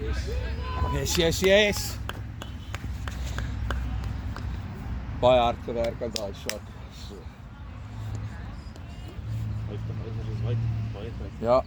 Yes. Baie hard gewerk aan daai shot. So. Ja.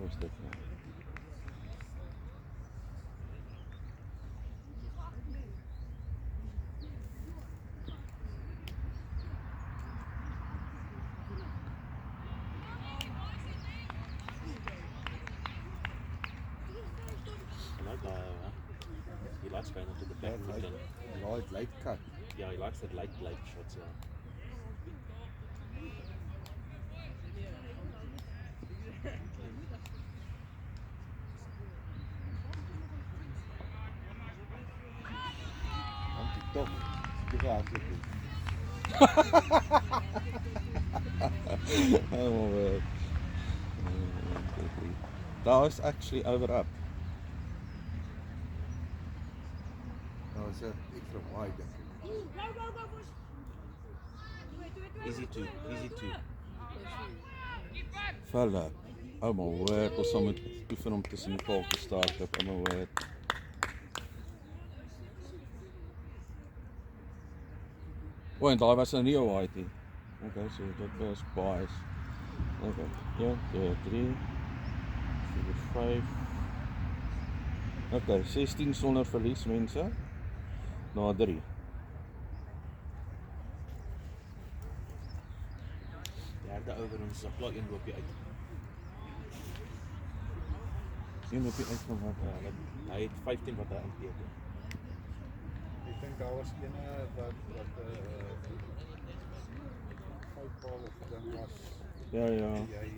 Rustig. He likes going into the back foot and Light cut. yeah, he likes that light shots. Yeah. On TikTok. Oh man. That was actually over up. That was extra wide. Easy to. Fella. Oh my word, ons sal moet oefen om tussen die paal te start op, oh my word. O, en daar was nou nie 'n white nie. Okay, so dit was bias. Okay, 1, 2, 3, 4, 5. Okay, 16 sonder verlies mense. Na 3. Derde over ons plug in loop jy uit. Een loop jy uit van wat? Hy het 15 wat hy inteken. Ek dink daar was ene wat foutbal of ding was. Ja. Jy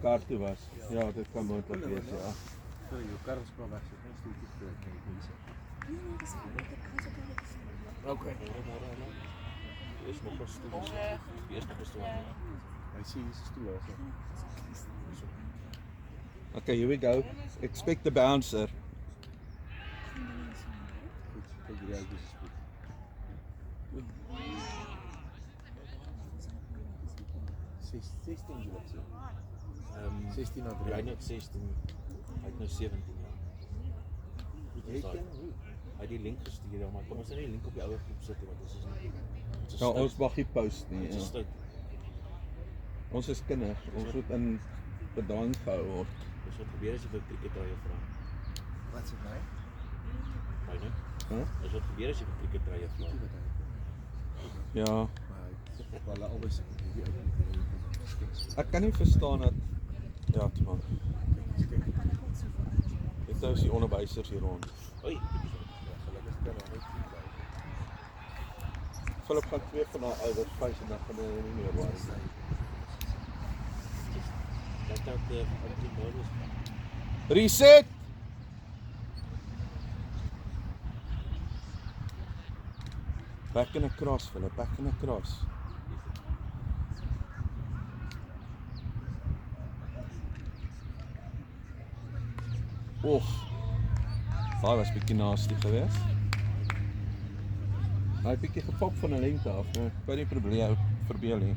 Kaart toe was. Ja, dit kan moontlik wees, ja. sorry, jou kar is maar weg, so geen stoeltjies vir mense. Okay. Eers nog 'n stoel. Hy sien die stoel is. Okay, here we go. Expect the bouncer. Goed, kyk hierdie ou is goed. 16 jy wat sê. 16 na 3. Hy net 16. Hy het nou 17 jaar. Jy ken hoe? Hy het die link gestuur, maar kom ons net die link op die ouer groep sit want ons is nie. Ja, ons mag nie post nie. Dit is Ja. stout. Ons is kinders. Ons moet in bedwang gehou word. Dis wat gebeur as jy vir kriketdraaie vra. Wat sê hy? Hy net. Huh? Dis wat gebeur as jy vir kriketdraaie vra. Ja. Maar wel albei se die ou. Ek kan nie verstaan dat ja, toe man. Dit is die onderwysers hier rond. Oei. Gelukkig kan hy net sien. Philip gaan 2 van daai ouers face en dan gaan hulle nie meer worry nie. Dat op die bonus. Reset. Back in a cross, Philip. Back in a cross. Daai was bietjie nasty geweest. Hy het bietjie gepop van 'n lengte af, maar baie nie probleem verbeel nie.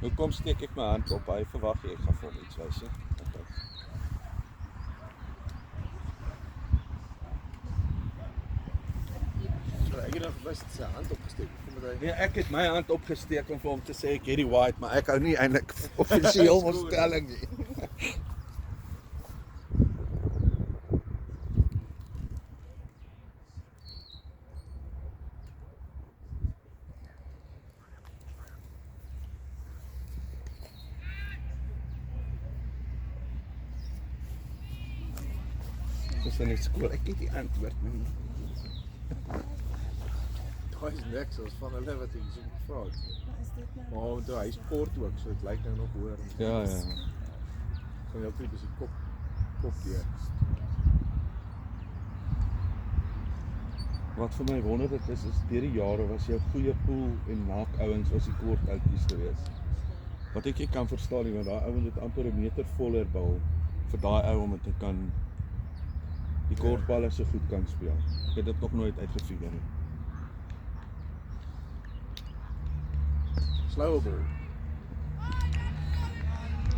Hoekom steek ek my hand op? Hy verwag jy, ek gaan vir hom iets wys, hè? Okay. Ek het dan gewys sy hand opgesteek. Kom met hy. Nee, ek het my hand opgesteek om vir hom te sê ek het die white, maar ek hou nie eintlik offisieel ons stelling nie. Dis in die skool, ek het die antwoord nie. Daai is niks, ons van hulle wat ek so gevra het. Wat is dit nou? Maar want hy is kort ook, so dit lyk nou nog hoër. Ja. Gaan jou kyk, dis die kop deur. Wat vir my wonder dit is deur die jare was jy 'n goeie pool en naak ouens was die kort outjies geweest. Wat ek nie kan verstaan nie, want daai ouens het amper 'n meter voller bal vir daai ou om dit te kan die kortballe so goed kan speel. Ek het dit nog nooit uitgefigure nie. Sloue bal.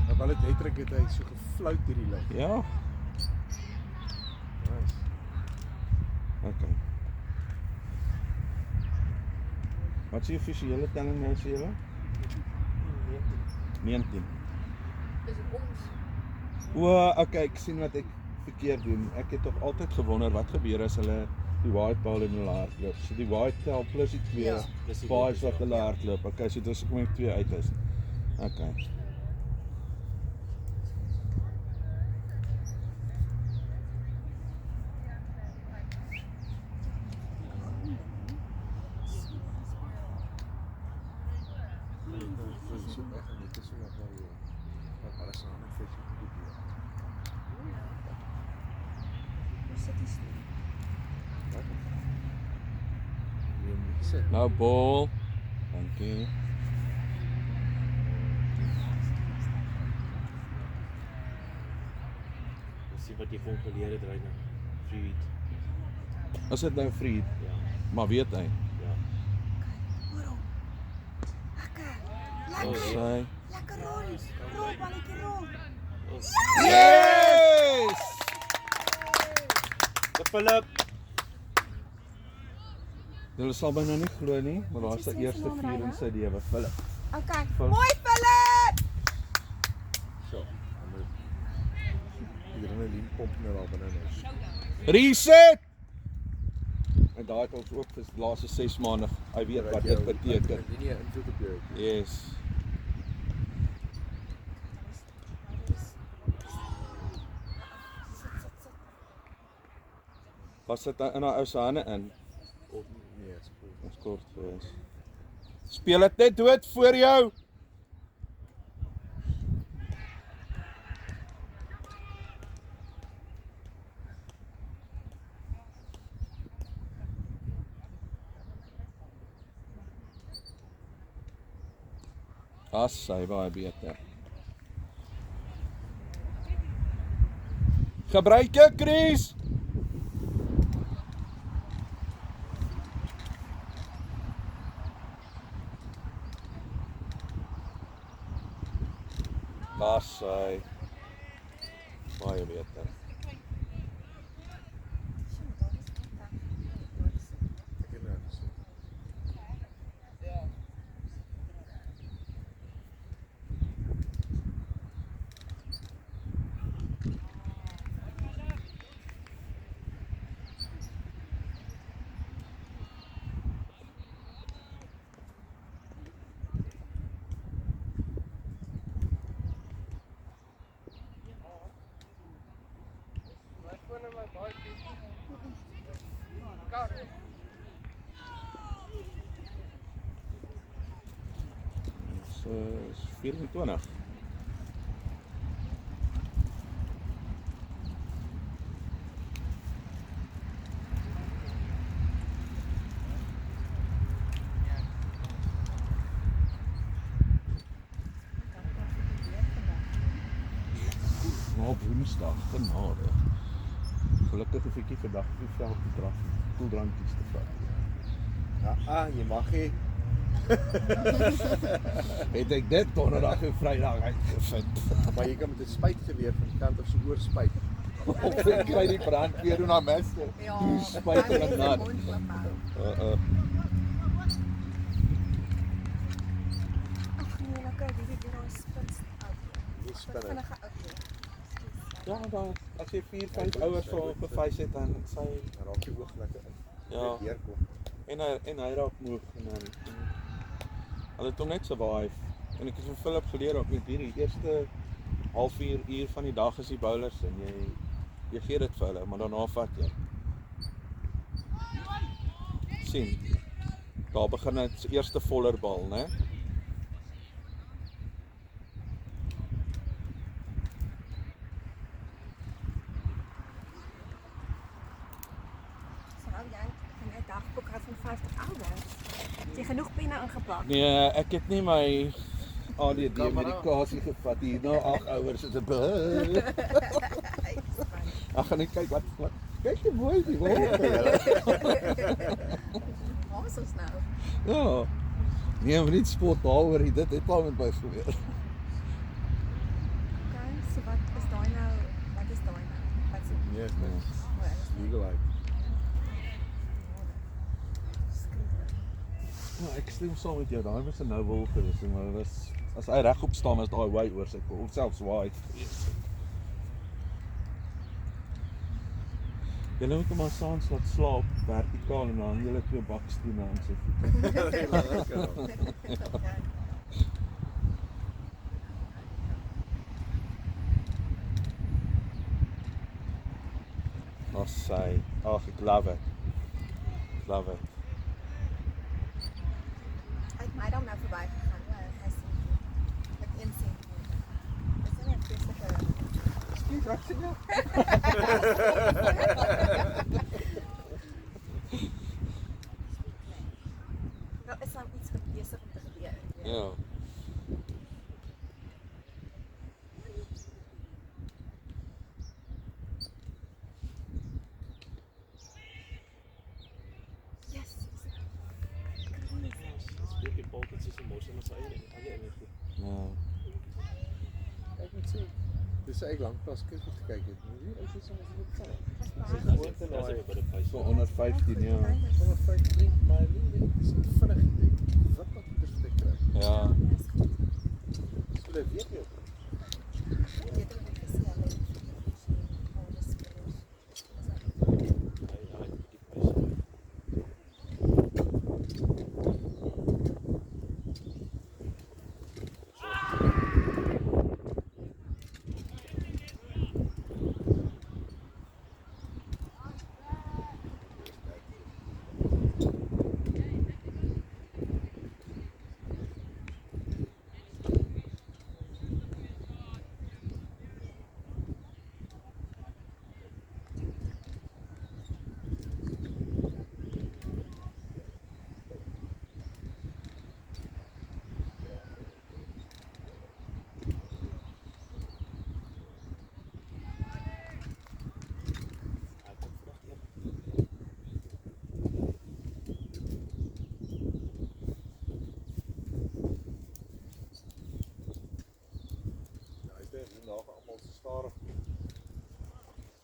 Maar bal het netryk het hy so geflout hierdie lug. Ja, Nice. okay. Wat is die officiële telling nou vir julle? 19. Is dit ons? O, okay, ek sien wat ek verkeerd doen. Ek het tog altyd gewonder wat gebeur as hulle die white ball in hulle hardloop. So die white tel plus die 2 Ja. paas wat hulle hardloop. Okay, so dis kom ek 2 uit is. Okay. So weg en dit is so nog wel wat alles aan en vet so goed doen. Hoe sit die stoel? Wat? Jy moet sit. Nou bal. Dankie. Dis sien wat jy vir hom geleer het, Reina. Freed. Is dit nou Fried? Ja. Maar weet hy? Ja. Hoor hom. Lekker. Oh, Lekker. Sy. Lekker rol. Rol, balletjie rol. Yes! De Philip. Julle sal my nou nie glo nie, maar daar's die eerste 4 in sy lewe, Philip. Okay. Philip. Mooi Philip. So. Die adrenalien pomp nou daar binne nou. Reset! En daai het ons ook vir die laaste 6 maande, hy weet wat dit beteken. Nie 'n invloed op jou. Yes. Was dit in haar ou se hande in? Of nee, spoel. Ons kort gewees. Speel dit net dood voor jou. As sy baie beter. Gebruik jou Chris. As sy baie beter. Ek het nou gesien. So is 24. Maar Woensdag, genade. Gelukkig hoef ek nie vandag op die veld te draf, koeldrankies te vat. Ja, jy mag nie. Het ek dit donderdag en Vrydag uitgevind. Maar jy kan met 'n spuitgeweer van die kant af so oorspuit. Of ek kry die brandweer doen aan master. Ja. Spuit dan en moet jy nat. mond oop hou. Ag nee, nou kyk hierdie weer daai spins uit. Die spinne. Vinnige ou weer. Ja, dan as jy 4, 5 ouers vir gefeis het dan sy Dan raak jy oog lekker in. ja, Weer kom. en hy raak moeg en dan hulle het hom net survive. En ek het vir Philip geleer ook met hierdie eerste halfuur uur van die dag is die bowlers en jy gee dit vir hulle, maar daarna vat jy. Sien. Daar begin dit eerste voller bal, né? So hou jy van 'n dagboek uit van 50 ouers. Het jy genoeg penne ingepak? Nee, ek het nie my ADD Kamera. medikasie gevat hier na 8 ouers is 'n bul. Ek gaan net kyk wat kyk hoe mooi die word. Waar is ons nou? Ja. Nee, maar niet spot daaroor, dit het al met my gebeur. Okay, so wat is daai nou? Wat is daai nou? Wat is Nee, is niks. Legal uit. Ja, ek stem saam met jou, daai was 'n nou wil gewees, maar dit was as hy regop staan is daai way oor sy kop, of selfs wide gewees. Jy moet hom maar saans laat slaap vertikaal en dan hang jy twee bakstene aan sy voete. Oh sy, ag ek love it. Love it. Hy het my dan nou verby gegaan, hoor. Hy sien met 1 sent. Dis nie 'n vreeslike Skiet wat sien jy? nou is daar iets besig om te gebeur. Ja. Yes. Speak die bal dit is 'n mos en sy eie energie. Ja. Ek moet sê, dis ek lanklaas kyk om te kyk het. Hier is dit soms net so. Dis is by die prys. So onder 15 ja. Sommer 5 vriend, maar nee, dis nie vinnig nie. Wat wat te kry. Ja. So hulle weet nie.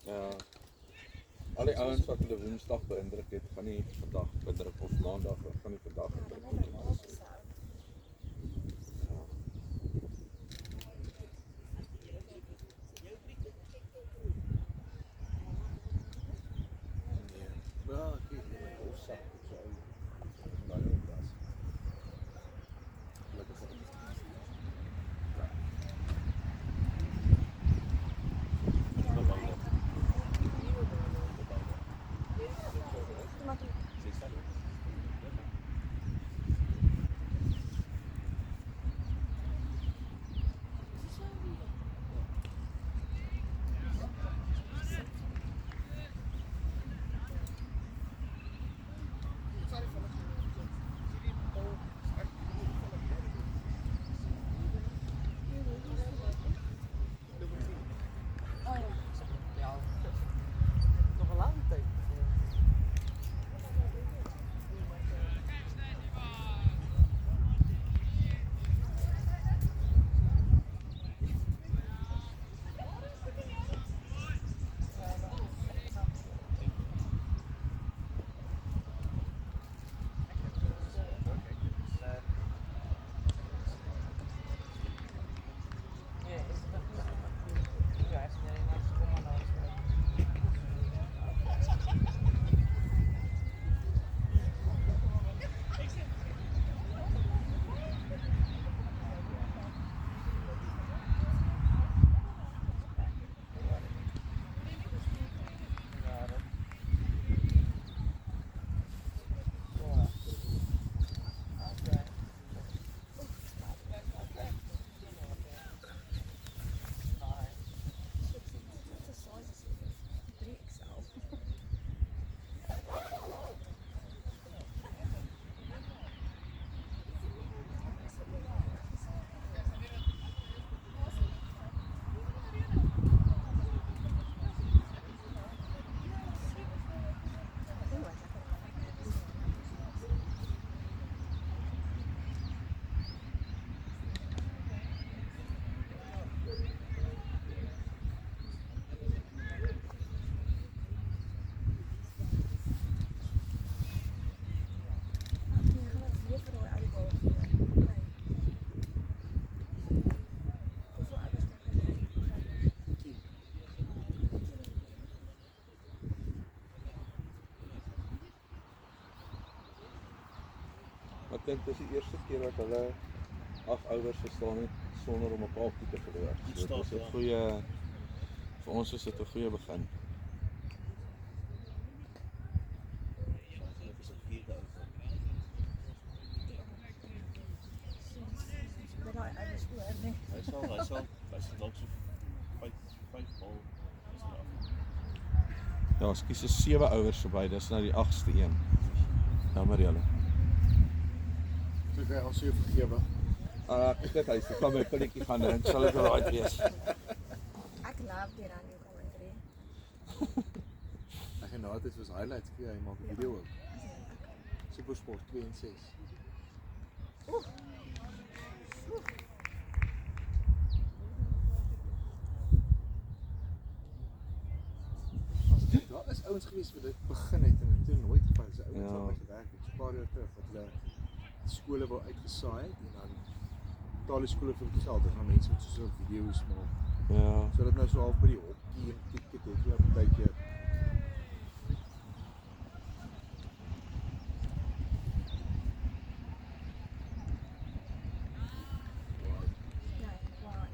Ja. Al die ouens wat hulle Woensdag beïndruk het, gaan nie vandag beïndruk of Maandag, gaan nie vandag beïndruk. Ja, ek weet nie my hofsak of so. Daai opdas. dink dis die eerste keer wat hulle 8 ouers verstaan het sonder om 'n paaltjie te verloor. Goed So start, dit is 'n ja. goeie, vir ons is dit 'n goeie begin. Dit is 'n vierde ou. Met daai ouers hoor, nee. Hy sal dalk so 5 bal is daar. Ja, skus is 7 ouers verby, dis nou die 8ste een. Jammer julle. So jy al so vergewe. Ek het hy gaan my pilletjie gaan drink, sal dit alright wees. Ek love die radio commentary. Ek en nou dit was highlights gee, hy maak 'n video ook. Supersport 2 en 6. Daar is ouens gewees wat dit begin het en toe nooit geval se ouens Ja. wat my gewerk het, so 'n paar jaar terug wat hulle skole wou uitgesaai het en dan betaal die skole vir die geld, dan gaan mense met so 'n video's maak. Ja. So dit nou so half by die hokkie en ticket het hulle partykeer. Ja, waar.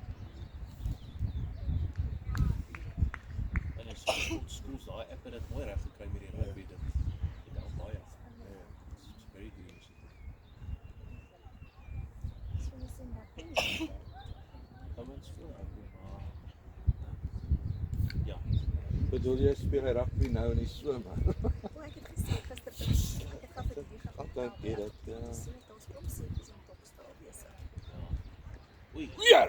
En as skools daai app het dit mooi reg gekry met die rugby dit. Dit al baie. It's very good. So is in dat. Ouens voor rugby maar ja, Bedoel jy speel hy rugby nou in die somer? O, ek het gesien gister, ek het gaan vir die gaan. Ek dink jy dit, ja. Sien dit ons kom sien dis om topstal besig. oei. Ja.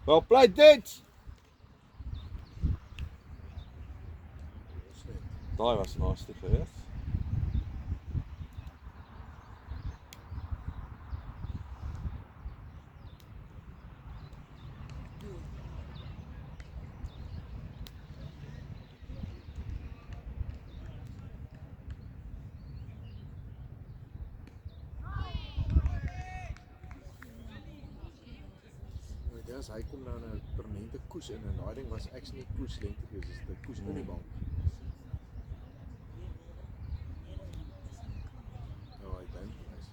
Well played, dit. Daai was nasty geweest. Ja, hy kom nou 'n permanente koes in en daai ding was actually nie koes lengte gewees, dis 'n koes in die bal. Ja, hy dink hy's.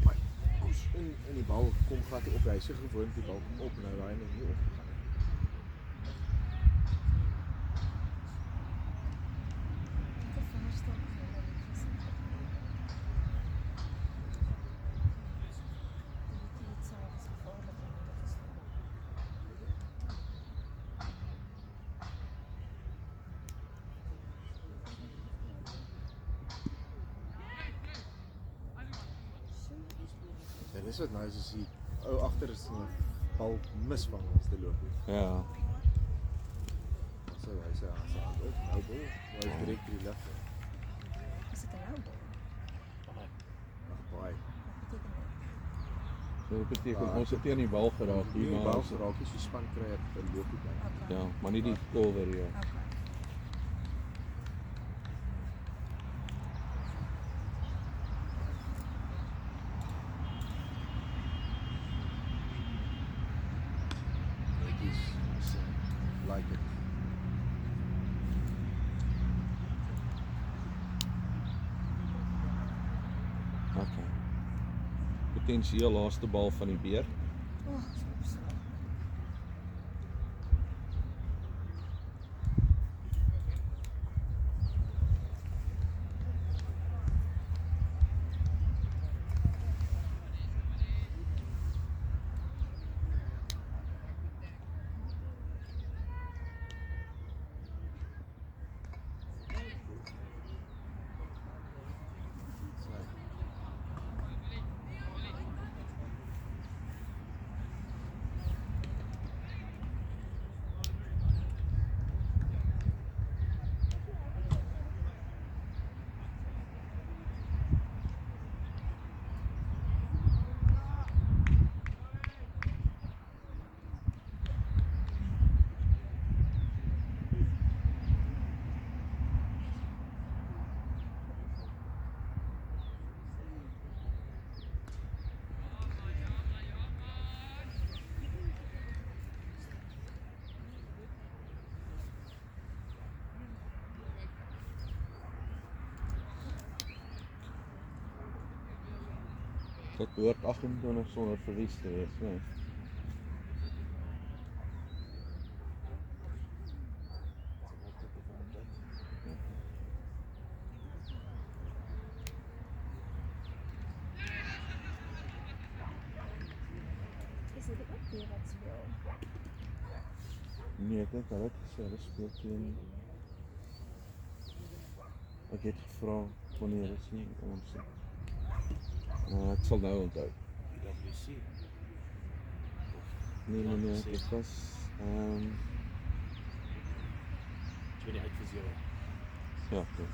Maar koes in die bal kom glad nie op, hy se gewoond die bal kom op en nou daai ding nie op. Ek het verstaan Ja, dis wat nice is, die ou agter is 'n bal misvang as dit loop. Ja. So hy sê as hy nou bal, hy is direk by die lug. Is dit 'n nou bal? Ag baie. Wat beteken dit? So dit beteken ons het teen die bal geraak Die hier bal maar. geraak is so span kry het 'n loopie by. Okay. Ja, maar nie die cover ja. Okay. Netjies. Like it. Okay. Potensieel laaste bal van die beer. Oh, so. Dit behoort 28 sonder verlies te wees, nee. Is dit ook weer wat speel? Nee, ek dink hulle het gesê hulle speel teen. Ek het gevra wanneer is nie ons. Ek sal nou onthou. PwC. Nee, dit was Tweede uit vir 0. ja. Okay.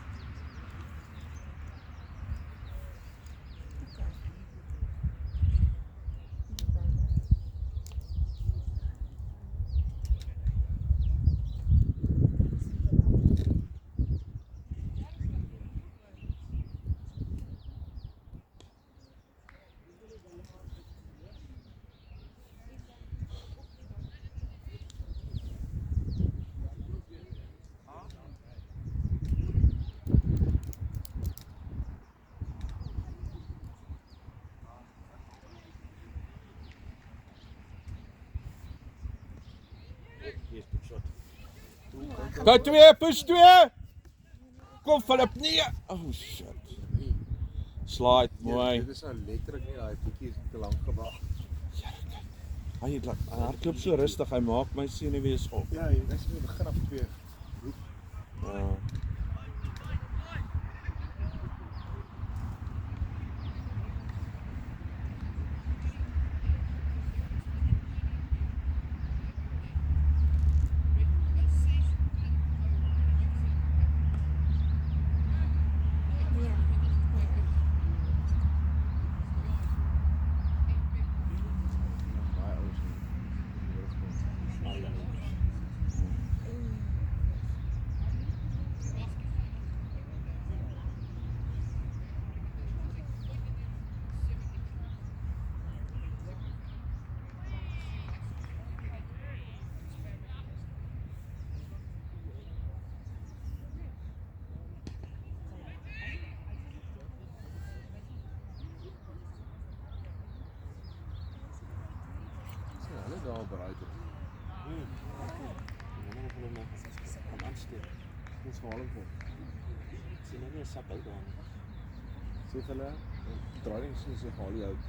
Hier is goed shot. Go 2, push 2. Kom Philip, nee. Oh shit. Slide, mooi. Dit is nou letterlik nie daai bietjie te lank gewag. Hy hardloop so rustig, hy maak my senuwees op. Ja, jy is in die begin af 2. Ja. Baie ouens nodig kom. Maar ja, So, hulle daar bereid het. dan hulle nou kan aansteek. Ons haal hom voor. Sien nou nie 'n sap uit daar nie. Sê vir hulle, driving soos jy haal jy uit.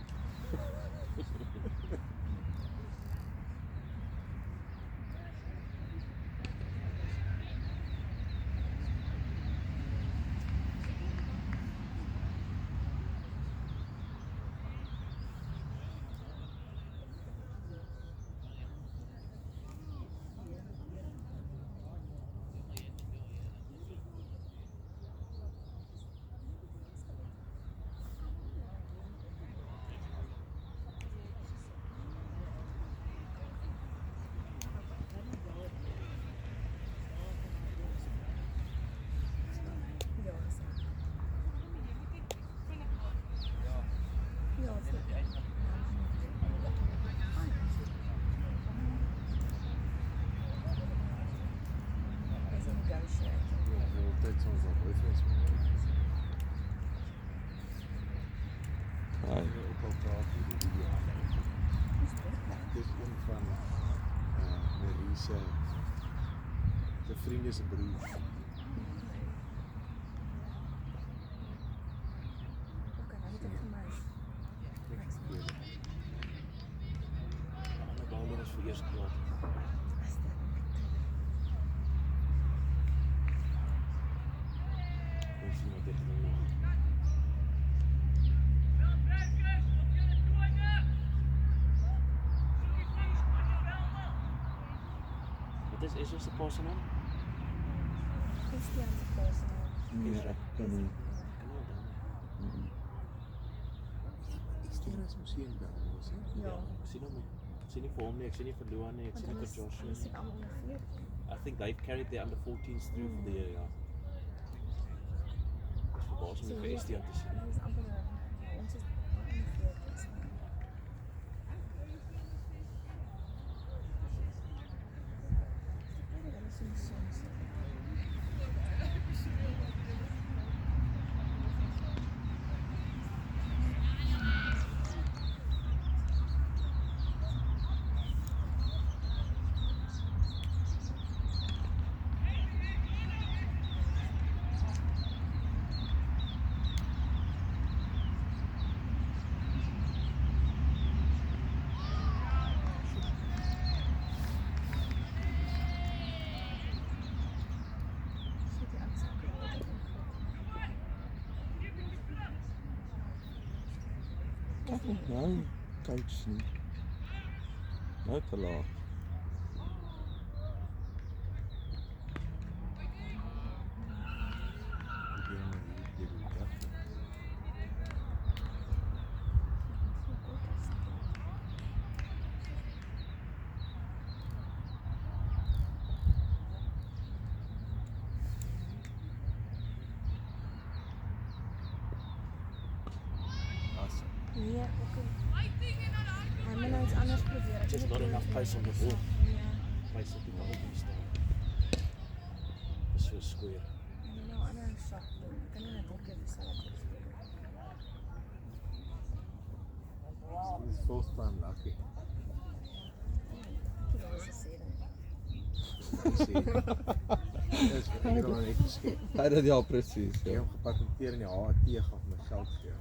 Altyd soms daar boyfriends mee. Hy Ook al praat jy die video aan. Dis een van Marie se vriende se broer. Die bal is vir eers klaar. Ons sien wat dit nou. Wat is se pas naam? Christian se personal. nee, ek kan nie. Kan nou dan. Stories moes hier in Bel, was dit? Ja. Ek sien hom nie. Ek sien nie vir hom nie, ek sien nie vir Luan nie, ek sien nie vir Josh Hulle nie. sit almal onder 14. I think they've carried their under 14s through for the year, ja. Ek verbaas my vir ST aan te sien. Dit is amper ons is baie onder 14. Hulle is soms Nou, coach nie. Nou te laat. Nee, okay. Hij moet nou iets anders proberen. Just not enough pace on the ball. Ja. Pace op die bal die staan. Dis so square. Hij moet nou ander shot doen. Ik kan niet net ook even zelf spelen. He's fourth time lucky. Dat was een serie. Dis ek het hom net geskep. Ja, dit ja presies. Ek het Ja. hom gepatenteer in die HAT gaan vir myself gee.